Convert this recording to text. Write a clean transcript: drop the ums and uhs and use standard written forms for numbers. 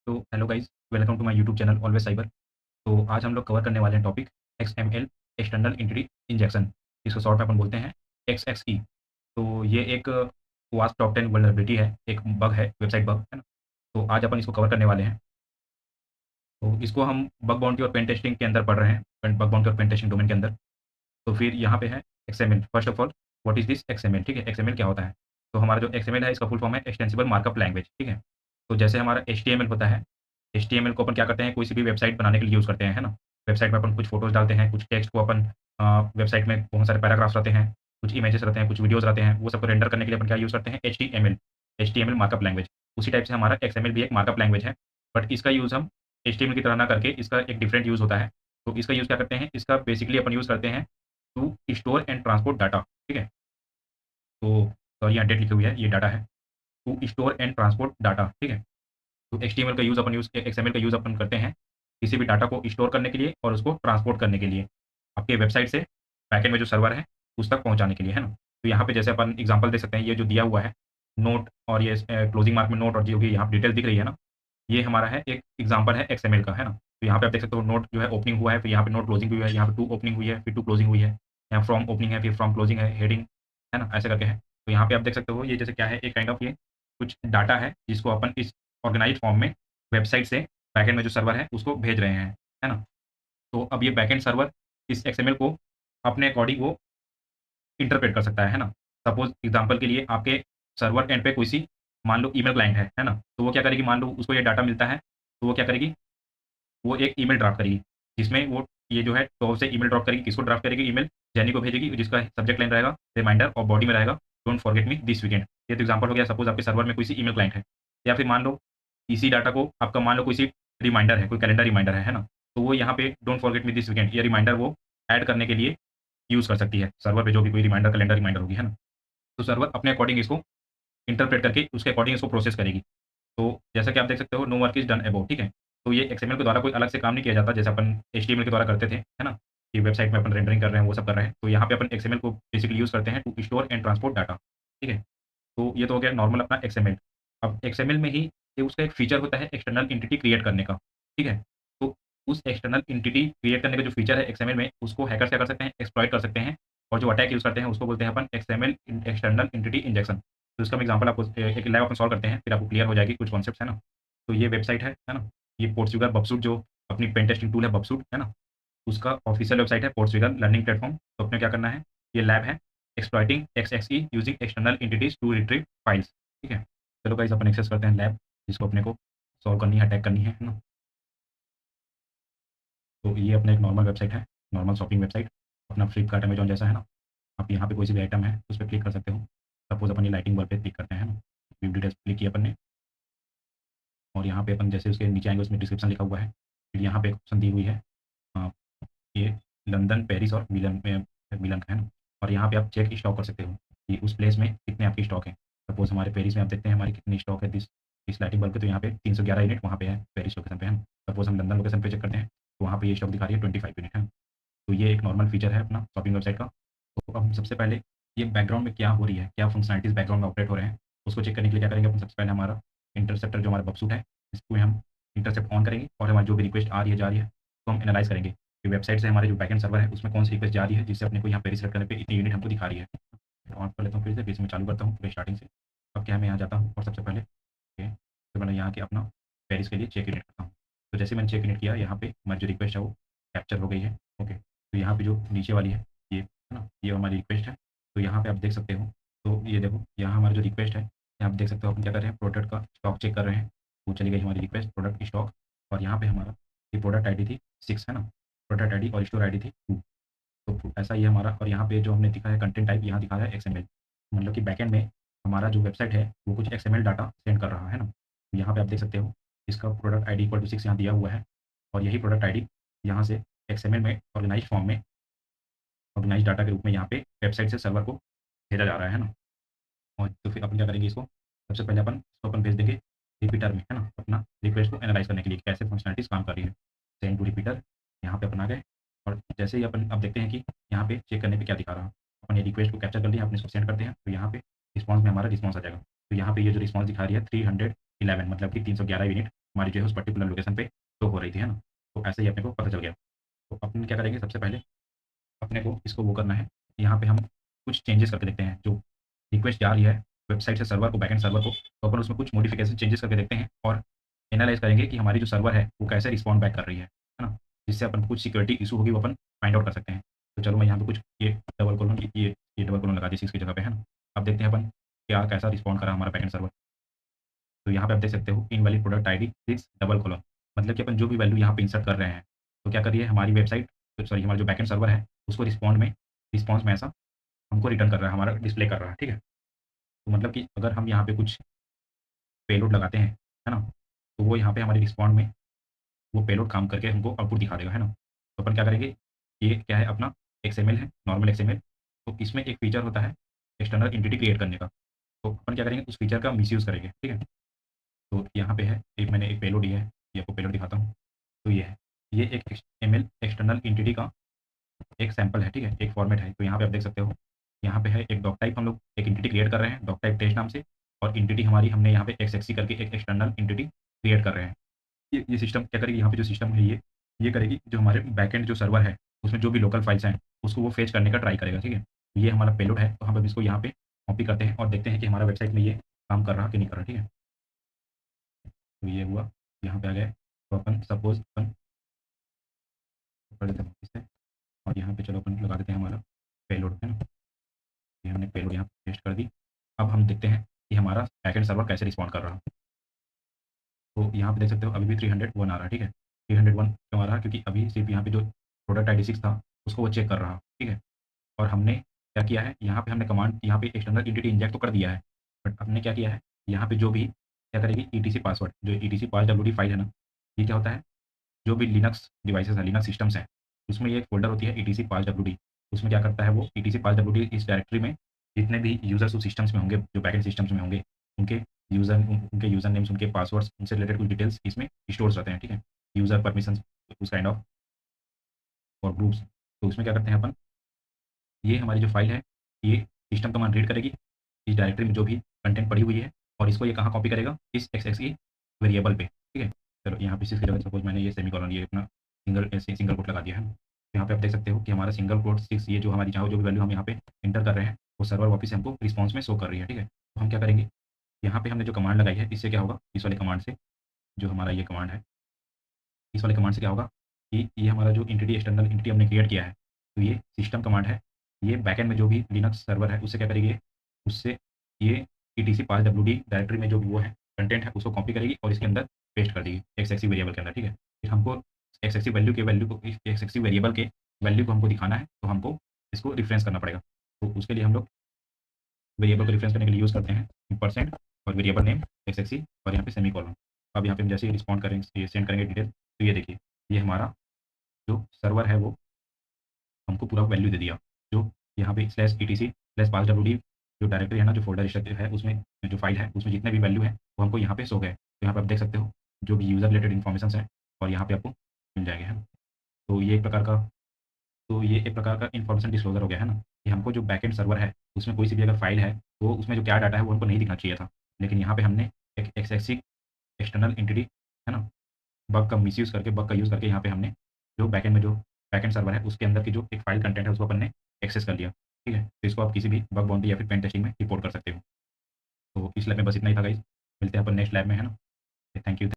तो hello guys, welcome to my YouTube channel always cyber. तो आज हम लोग कवर करने वाले हैं topic XML external entity injection, इसको शॉर्ट में अपन बोलते हैं एक्सएक्सई। तो ये एक वास्ट टॉप 10 वल्नरेबिलिटी है, एक बग है, वेबसाइट बग है ना। तो आज अपन इसको कवर करने वाले हैं। तो इसको हम बग बाउंटी और पेन टेस्टिंग के अंदर पढ़ रहे हैं, बग बाउंटी और पेन टेस्टिंग डोमेन के अंदर। तो फिर यहाँ पे है XML. First of all, what is this XML? ठीक है, एक्सएमएल क्या होता है? तो हमारा जो एक्सएमएल है इसका फुल फॉर्म है एक्सटेंसिबल मार्कअप लैंग्वेज। ठीक है, तो जैसे हमारा एचटीएमएल होता है, एचटीएमएल को अपन क्या करते हैं, कोई सी भी वेबसाइट बनाने के लिए यूज़ करते हैं, है ना। वेबसाइट में अपन कुछ फोटोज़ डालते हैं, कुछ टेक्स्ट को अपन वेबसाइट में बहुत सारे पैराग्राफ्स रहते हैं, कुछ इमेजेस रहते हैं, कुछ वीडियोज़ रहते हैं, वो सबको रेंडर करने के लिए अपन क्या यूज़ करते हैं, एचटीएमएल, एचटीएमएल मार्कअप लैंग्वेज। उसी टाइप से हमारा एक्सएमएल भी एक मार्कअप लैंग्वेज है, बट इसका यूज़ हम एचटीएमएल की तरह ना करके इसका एक डिफरेंट यूज़ होता है। तो इसका यूज़ क्या करते हैं, इसका बेसिकली अपन यूज़ करते हैं to store and transport data. ठीक है, तो सॉरी यहाँ डेट लिखी हुई है, ये डाटा है, to store and transport data. ठीक है, तो एचटीएमएल का यूज़ अपन एक्सएमएल का यूज़ अपन करते हैं किसी भी डाटा को स्टोर करने के लिए और उसको ट्रांसपोर्ट करने के लिए, आपके वेबसाइट से बैकएंड में जो सर्वर है उस तक पहुँचाने के लिए, है ना। तो यहाँ पे जैसे अपन एग्जांपल देख सकते हैं, ये जो दिया हुआ है नोट और ये क्लोजिंग मार्क में नोट और जो भी यहाँ डिटेल दिख रही है ना, ये हमारा है एक एग्जांपल है एक्सएमएल का, है ना। तो यहाँ पे आप देख सकते हो नोट जो है ओपनिंग हुआ है, फिर यहाँ पे नोट क्लोजिंग भी हुआ है, यहाँ पे टू ओपनिंग हुई है, फिर टू क्लोजिंग हुई है, यहाँ फ्रॉम ओपनिंग है, फिर फ्रॉम क्लोजिंग है, हेडिंग, है ना, ऐसे करके है। तो यहाँ पे आप देख सकते हो ये जैसे क्या है, एक काइंड ऑफ ये कुछ डाटा है जिसको अपन इस ऑर्गेनाइज्ड फॉर्म में वेबसाइट से बैकएंड में जो सर्वर है उसको भेज रहे हैं, है ना। तो अब ये बैकएंड सर्वर इस एक्सएमएल को अपने अकॉर्डिंग वो इंटरप्रेट कर सकता है ना। सपोज़ एग्ज़ाम्पल के लिए आपके सर्वर एंड पे कोई सी मान लो ईमेल क्लाइंट है ना? तो वो क्या करेगी, मान लो उसको ये डाटा मिलता है, तो वो क्या करेगी, वो एक ईमेल ड्राफ्ट करेगी, जिसमें वो ये जो है तो से ईमेल ड्रॉप करेगी, किसको ड्राफ्ट करेगी, ईमेल जेनी को भेजेगी, जिसका सब्जेक्ट लाइन रहेगा रिमाइंडर और बॉडी में रहेगा don't forget me this weekend. ये तो एग्ज़ाम्पल हो गया, सपोज़ आपके सर्वर में कोई सी ईमेल क्लाइंट है, या फिर मान लो इसी डाटा को आपका मान लो कोई सी रिमाइंडर है, कोई कैलेंडर रिमाइंडर है ना? तो वो यहाँ पे don't forget me this weekend ये रिमाइंडर वो ऐड करने के लिए यूज़ कर सकती है, सर्वर पे जो भी कोई रिमाइंडर कैलेंडर रिमाइंडर होगी, है ना? तो सर्वर अपने अकॉर्डिंग इसको इंटरप्रेट करके उसके अकॉर्डिंग इसको प्रोसेस करेगी। तो जैसा कि आप देख सकते हो, no work is done above. ठीक है? तो ये एक्सएमएल के द्वारा कोई अलग से काम नहीं किया जाता, जैसे अपन एचटीएमएल के द्वारा करते थे, है ना? कि वेबसाइट में अपन रेंडरिंग कर रहे हैं, वो सब कर रहे हैं। तो यहाँ पे अपन एक्सएमएल को बेसिकली यूज़ करते हैं to store and transport data. ठीक है? तो ये तो हो गया नॉर्मल अपना एक्सएमएल। अब एक्सएमएल में ही ये उसका एक फीचर होता है एक्सटर्नल एंटिटी क्रिएट करने का। ठीक है? तो उस एक्सटर्नल एंटिटी क्रिएट करने का जो फीचर है एक्सएमएल में, उसको हैकर्स क्या कर सकते हैं, एक्सप्लॉइट कर सकते हैं, और जो अटैक यूज़ करते हैं उसको बोलते हैं अपन एक्सएमएल एक्सटर्नल एंटिटी इंजेक्शन। तो इसका हम एग्जांपल आपको एक लाइव अपन सॉल्व करते हैं, फिर आपको क्लियर हो जाएगी कुछ कॉन्सेप्ट्स, है ना। तो ये वेबसाइट है ना, ये पोर्ट्सुगल बबसूट जो अपनी पेन टेस्टिंग टूल है बबसूट, है ना, उसका ऑफिशियल वेबसाइट है पोर्ट्सुगल लर्निंग प्लेटफॉर्म। तो अपने क्या करना है, ये लैब है exploiting XXE using external entities to retrieve files. ठीक है, चलो गाइस अपन एक्सेस करते हैं लैब, जिसको अपने को सॉल्व करनी है, अटैक करनी है ना। तो ये अपना एक नॉर्मल वेबसाइट है, नॉर्मल शॉपिंग वेबसाइट, अपना फ्लिपकार्ट अमेजॉन जैसा, है ना। आप यहाँ पे कोई सी भी आइटम है उस पर क्लिक कर सकते हो। सपोज अपन ये लाइटिंग बल्ब पे क्लिक करते हैं ना, व्यू डिटेल्स क्लिक किया अपन ने, और यहाँ पे अपन जैसे उसके नीचे आएंगे उसमें डिस्क्रिप्शन लिखा हुआ है, फिर यहाँ पे एक ऑप्शन दी हुई है, अ, ये लंदन, पेरिस और मिलन में, मिलन का है ना। और यहाँ पे आप चेक स्टॉक कर सकते हो कि उस प्लेस में कितने आपकी स्टॉक है। सपोज हमारे पेरिस में आप देखते हैं हमारी कितनी स्टॉक है इस लाइटिंग बल्ब पे, तो यहाँ पे 311 यूनिट वहाँ पे है पेरिस लोकेशन पे, है ना। सपोज हम लंदन लोकेशन पे चेक करते हैं, तो वहाँ पे ये स्टॉक दिखा रही है 25 यूनिट, है। तो ये एक नॉर्मल फीचर है अपना शॉपिंग वेबसाइट का। तो अब हम सबसे पहले ये बैकग्राउंड में क्या हो रही है, क्या फंक्शनैलिटीज़ बैकग्राउंड में ऑपरेट हो रहे हैं, उसको चेक करने के लिए क्या करेंगे अपन, सबसे पहले हमारा इंटरसेप्टर जो हमारा बक्सूट है, इसको हम इंटरसेप्ट ऑन करेंगे, और हमारी जो भी रिक्वेस्ट आ रही है जा रही है तो हम एनालाइज़ करेंगे कि वेबसाइट से हमारे जो बैकएंड सर्वर है उसमें कौन सी रिक्वेस्ट जा रही है, जिससे अपने को यहाँ पे रिसेलेक्ट करने पे इतनी यूनिट हमको दिखा रही है। ऑन कर लेता हूँ फिर से, मैं चालू करता हूँ पूरे स्टार्टिंग से। अब क्या है, मैं यहाँ जाता हूँ और सबसे पहले तो मैंने यहाँ के अपना पेरिस के लिए चेक यूनिट करता हूँ। तो जैसे मैंने चेक यूनिट किया, यहाँ पे हमारी जो रिक्वेस्ट है वो कैप्चर हो गई है। ओके, तो यहाँ पे जो नीचे वाली है ये, है ना, ये हमारी रिक्वेस्ट है। तो यहाँ पे आप देख सकते हो, तो ये देखो यहाँ हमारा जो रिक्वेस्ट है, यहाँ आप देख सकते हो अपन क्या कर रहे हैं, प्रोडक्ट का स्टॉक चेक कर रहे हैं। वो चली गई हमारी रिक्वेस्ट प्रोडक्ट स्टॉक, और यहाँ पे हमारा ये प्रोडक्ट आईडी थी 6, है ना, प्रोडक्ट आईडी और स्टोर आईडी थी 2। तो ऐसा ही है हमारा, और यहाँ पे जो हमने दिखा है कंटेंट टाइप, यहाँ दिखा है एक्सएमएल, मतलब कि बैकएंड में हमारा जो वेबसाइट है वो कुछ एक्सएमएल डाटा सेंड कर रहा है ना। तो यहाँ पे आप देख सकते हो इसका प्रोडक्ट आईडी इक्वल टू 6 यहाँ दिया हुआ है, और यही प्रोडक्ट आईडी यहाँ से एक्सएमएल में ऑर्गेनाइज्ड फॉर्म में ऑर्गेनाइज्ड डाटा के रूप में यहाँ पे वेबसाइट से सर्वर को भेजा जा रहा है ना। और तो फिर अपन क्या करेंगे, इसको सबसे पहले इसको अपन भेज देंगे रिपीटर में, है ना, अपना रिक्वेस्ट को एनालाइज़ करने के लिए कैसे फंक्शनैलिटीज़ काम कर रही है। सेंड टू रिपीटर, यहाँ पे अपन आ गए, और जैसे ही अपन अब देखते हैं कि यहाँ पे चेक करने पे क्या दिखा रहा है। अपन ये रिक्वेस्ट को कैप्चर कर लिया, अपन इसको सेंड करते हैं, तो यहाँ पे रिस्पॉन्स में हमारा रिस्पॉन्स आ जाएगा। तो यहाँ पे ये जो रिस्पॉन्स दिखा रही है 311, मतलब कि 311 यूनिट हमारी जो है उस पर्टिकुलर लोकेशन पे शो हो रही थी, है ना? तो ऐसे ही अपने को पता चल गया। तो अपन क्या करेंगे, सबसे पहले अपने को इसको वो करना है, यहाँ पे हम कुछ चेंजेस करके देखते हैं। जो रिक्वेस्ट जा रही है वेबसाइट से सर्वर को, बैकएंड सर्वर को, तो अपन उसमें कुछ मॉडिफिकेशन चेंजेस करके देखते हैं और एनालाइज़ करेंगे कि हमारी जो सर्वर है वो कैसे रिस्पॉन्ड बैक कर रही है ना? जिससे अपन को कुछ सिक्योरिटी इश्यू होगी वो अपन फाइंड आउट कर सकते हैं। तो चलो मैं यहाँ पे कुछ ये डबल कोलन ये डबल कोलन लगा दिया इसकी जगह पे, है ना? अब देखते हैं अपन क्या कैसा रिस्पॉन्ड करा हमारा बैकएंड सर्वर। तो यहाँ पे आप देख सकते हो invalid product ID 6 double colon, मतलब कि अपन जो भी वैल्यू यहाँ पे इंसर्ट कर रहे हैं, तो क्या कर रही है हमारी वेबसाइट, तो सॉरी हमारा जो बैकएंड सर्वर है उसको रिस्पॉन्स में ऐसा हमको रिटर्न कर रहा है, हमारा डिस्प्ले कर रहा है, ठीक है? तो मतलब कि अगर हम यहाँ पे कुछ पेलोड लगाते हैं, है ना? तो वो यहाँ पे हमारे रिस्पॉन्ड में वो पेलोड काम करके हमको आउटपुट दिखा देगा, है ना? तो अपन क्या करेंगे, ये क्या है अपना एक्सएमएल है, नॉर्मल एक्सएमएल। तो इसमें एक फीचर होता है एक्सटर्नल एंटिटी क्रिएट करने का। तो अपन क्या करेंगे, उस फीचर का मिसयूज़ करेंगे, ठीक है? तो यहाँ पे है एक, मैंने एक पेलोड दिया है, ये आपको पेलोड दिखाता हूँ। तो ये है, ये एक एक्सएमएल एक्सटर्नल एंटिटी का एक सैंपल है, ठीक है? एक फॉर्मेट है। तो यहाँ पे आप देख सकते हो, यहाँ पे है एक डॉक टाइप, हम लोग एक एंटिटी क्रिएट कर रहे हैं डॉक टाइप टेस्ट नाम से, और एंटिटी हमारी हमने यहाँ पे एक्सएक्सी करके एक एक्सटर्नल एंटिटी क्रिएट कर रहे हैं। ये सिस्टम क्या करेगी, यहाँ पे जो सिस्टम है ये करेगी, जो हमारे बैकएंड जो सर्वर है उसमें जो भी लोकल फाइल्स हैं उसको वो फेच करने का ट्राई करेगा, ठीक है? तो ये हमारा पेलोड है, तो हम अब इसको यहाँ पे कॉपी करते हैं और देखते हैं कि हमारा वेबसाइट में ये काम कर रहा कि नहीं कर रहा, ठीक है? तो ये हुआ, यहाँ पे आ गए। तो अपन सपोज़ अपन कर देते हैं वापस से, और यहाँ पे चलो अपन लगा देते हैं हमारा पेलोड, है ना? ये हमने पेलोड यहाँ पेस्ट कर दी। अब हम देखते हैं कि हमारा बैकएंड सर्वर कैसे रिस्पॉन्ड कर रहा है। तो यहाँ पे देख सकते हो अभी भी 301 आ रहा है, ठीक है? 301 क्यों आ रहा है? क्योंकि अभी सिर्फ़ यहाँ पे जो प्रोडक्ट आईडी 6 था, उसको वो चेक कर रहा, ठीक है? और हमने क्या किया है, यहाँ पे हमने कमांड यहाँ पे एक्सटर्नल एंटिटी इंजेक्ट तो कर दिया है, बट हमने क्या किया है, यहाँ पे जो भी क्या करेगी ईटीसी पासवर्ड, जो ईटीसी पास डब्ल्यूडी फाइल है ना, ये क्या होता है, जो भी लिनक्स डिवाइसेज़ हैं, लिनक्स सिस्टम्स हैं, उसमें ये एक फ़ोल्डर होती है ईटीसी पास डब्ल्यूडी। उसमें क्या करता है वो ईटीसी पास डब्ल्यूडी इस डायरेक्टरी में जितने भी यूज़र्स उस सिस्टम्स में होंगे, जो बैकएंड सिस्टम्स में होंगे, उनके उनके यूज़र नेम्स, उनके पासवर्ड्स, उनसे रिलेटेड कुछ डिटेल्स इसमें स्टोर्स रहते हैं, ठीक है? यूज़र परमिशंस, उस काइंड ऑफ और ग्रुप्स। तो उसमें क्या करते हैं अपन, ये हमारी जो फ़ाइल है, ये सिस्टम कमांड रीड करेगी, इस डायरेक्टरी में जो भी कंटेंट पड़ी हुई है, और इसको ये कहाँ कॉपी करेगा, इस एक्सएक्स वेरिएबल पे, ठीक है? चलो यहाँ पे इसकी जगह सपोज़ मैंने ये सेमीकोलन ये अपना सिंगल कोट लगा दिया है। तो यहाँ पे आप देख सकते हो कि हमारा सिंगल कोट 6 ये जो हमारी जहाँ जो भी वैल्यू हम यहाँ पे एंटर कर रहे हैं, वो सर्वर वापस से हमको रिस्पॉन्स में शो कर रही है, ठीक है? तो हम क्या करेंगे, यहाँ पे हमने जो कमांड लगाई है, इससे क्या होगा, इस वाले कमांड से, जो हमारा ये कमांड है, इस वाले कमांड से क्या होगा कि ये हमारा जो एंटिटी एक्सटर्नल एंटिटी हमने क्रिएट किया है, तो ये सिस्टम कमांड है, ये बैकएंड में जो भी लिनक्स सर्वर है उससे क्या करेगी, उससे ये ईटीसी पास डब्ल्यूडी डायरेक्टरी में जो भी वो है कंटेंट है उसको कॉपी करेगी और इसके अंदर पेस्ट कर देगी एक्सएक्सी वेरिएबल के अंदर, ठीक है? फिर हमको एक्सएक्सी वैल्यू को एक्सएक्सी वेरिएबल के वैल्यू को हमको दिखाना है, तो हमको इसको रिफरेंस करना पड़ेगा। तो उसके लिए हम लोग वेरिएबल को रेफरेंस करने के लिए यूज़ करते हैं परसेंट और वेरिएबल नेम एक्सएक्सी और यहाँ पे सेमीकोलन। अब यहाँ पे हम जैसे ही रिस्पॉन्ड करेंगे, ये सेंड करेंगे डिटेल, तो ये देखिए, ये हमारा जो सर्वर है वो हमको पूरा वैल्यू दे दिया। जो यहाँ पे स्लैश ईटीसी स्लैश पास डब्ल्यूडी जो डायरेक्टरी है ना, जो फ़ोल्डर स्ट्रक्चर है उसमें जो फ़ाइल है उसमें जितने भी वैल्यू है वो हमको यहाँ पे शो गए। तो यहाँ पे आप देख सकते हो जो भी यूज़र रिलेटेड इन्फॉर्मेशंस हैं और यहाँ पे आपको मिल जाएँगे, है ना? तो ये एक प्रकार का तो ये एक प्रकार का इन्फॉर्मेशन डिस्क्लोज़र हो गया, है ना? कि हमको जो बैकएंड सर्वर है, उसमें कोई सी भी अगर फ़ाइल है, तो उसमें जो क्या डाटा है, वो हमको नहीं दिखना चाहिए था। लेकिन यहाँ पे हमने एक एक्सेसिक एक्सटर्नल एंटिटी, है ना? बग का यूज़ करके यहाँ पे हमने जो बैकएंड सर्वर है, उसके अंदर की जो एक फ़ाइल कंटेंट है, उसको अपन ने एक्सेस कर लिया, ठीक है? तो इसको आप किसी भी बग बाउंटी या फिर पेन टेस्टिंग में रिपोर्ट कर सकते हो। तो इस लैब में बस इतना ही था गाइज़। मिलते हैं अपन नेक्स्ट लैब में, है ना? Thank you.